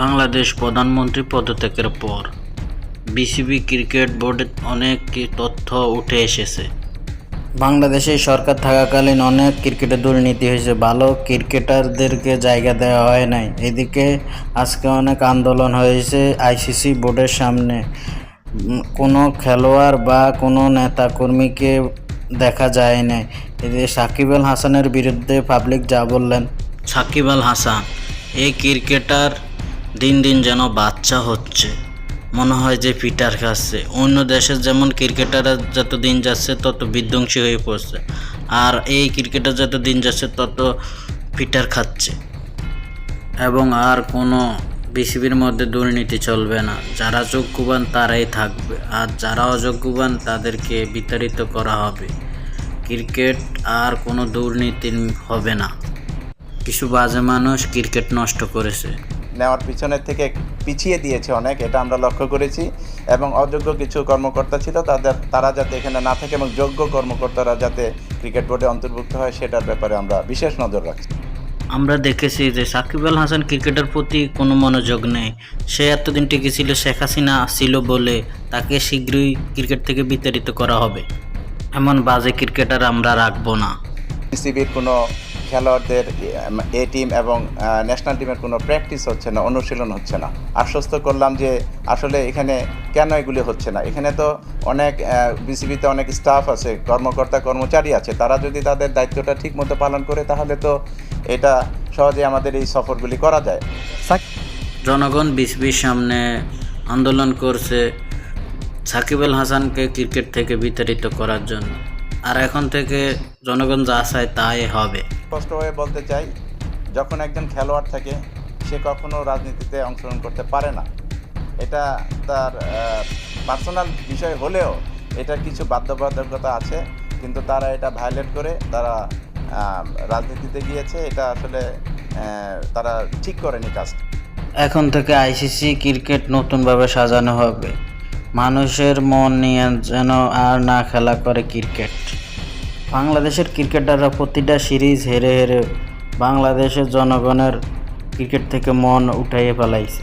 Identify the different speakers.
Speaker 1: বাংলাদেশ প্রধানমন্ত্রী পদত্যাগের পর বিসিবি ক্রিকেট বোর্ডে অনেক তথ্য উঠে এসেছে। বাংলাদেশে সরকার থাকাকালীন অনেক ক্রিকেটে দুর্নীতি হয়েছে, ভালো ক্রিকেটারদেরকে জায়গা দেওয়া হয় নাই। এদিকে আজকে অনেক আন্দোলন হয়েছে আইসিসি বোর্ডের সামনে। কোনো খেলোয়াড় বা কোনো নেতাকর্মীকে দেখা যায় নাই। এদিকে সাকিব আল হাসানের বিরুদ্ধে পাবলিক যা বললেন। সাকিব আল হাসান এই ক্রিকেটার দিন দিন যেন বাচ্চা হচ্ছে, মনে হয় যে পিটার খাচ্ছে। অন্য দেশের যেমন ক্রিকেটাররা যত দিন যাচ্ছে তত বিধ্বংসী হয়ে পড়ছে, আর এই ক্রিকেটার যত দিন যাচ্ছে তত পিটার খাচ্ছে। এবং আর কোনো বিসিবির মধ্যে দুর্নীতি চলবে না। যারা যোগ্যবান তারাই থাকবে, আর যারা অযোগ্যবান তাদেরকে বিতাড়িত করা হবে। ক্রিকেট আর কোনো দুর্নীতি হবে না। কিছু বাজে মানুষ ক্রিকেট নষ্ট করেছে,
Speaker 2: নেওয়ার পিছনের থেকে পিছিয়ে দিয়েছে অনেক, এটা আমরা লক্ষ্য করেছি। এবং অযোগ্য কিছু কর্মকর্তা ছিল, তারা যাতে এখানে না থাকে এবং যোগ্য কর্মকর্তারা যাতে ক্রিকেট বোর্ডে অন্তর্ভুক্ত হয় সেটার ব্যাপারে আমরা বিশেষ নজর রাখছি।
Speaker 1: আমরা দেখেছি যে সাকিব আল হাসান ক্রিকেটের প্রতি কোনো মনোযোগ নেই। সে এতদিন টিকে ছিল শেখ হাসিনা ছিল বলে, তাকে শীঘ্রই ক্রিকেট থেকে বিতাড়িত করা হবে। এমন বাজে ক্রিকেটার আমরা রাখবো না।
Speaker 2: বিসিবির কোনো খেলোয়াড়দের এ টিম এবং ন্যাশনাল টিমের কোনো প্র্যাকটিস হচ্ছে না, অনুশীলন হচ্ছে না। আশ্বস্ত করলাম যে আসলে এখানে কেন এগুলি হচ্ছে না। এখানে তো অনেক বিসিবিতে অনেক স্টাফ আছে, কর্মচারী আছে, তারা যদি তাদের দায়িত্বটা ঠিকমতো পালন করে তাহলে তো এটা সহজে আমাদের এই সফরগুলি করা যায়।
Speaker 1: জনগণ বিসিবির সামনে আন্দোলন করছে সাকিব আল হাসানকে ক্রিকেট থেকে বিতাড়িত করার জন্য, আর এখন থেকে জনগণ যা চায় তাই হবে।
Speaker 2: স্পষ্ট হয়ে বলতে চাই, যখন একজন খেলোয়াড় থাকে সে কখনো রাজনীতিতে অংশগ্রহণ করতে পারে না। এটা তার পার্সোনাল বিষয় হলেও এটার কিছু বাধ্যবাধকতা আছে, কিন্তু তারা এটা ভায়োলেট করে তারা রাজনীতিতে গিয়েছে। এটা আসলে তারা ঠিক করেনি কাজটা।
Speaker 1: এখন থেকে আইসিসি ক্রিকেট নতুনভাবে সাজানো হবে, মানুষের মন নিয়ে যেন আর না খেলা করে ক্রিকেট। বাংলাদেশের ক্রিকেটাররা প্রতিটা সিরিজ হেরে হেরে বাংলাদেশের জনগণের ক্রিকেট থেকে মন উঠাইয়ে ফেলাইছে।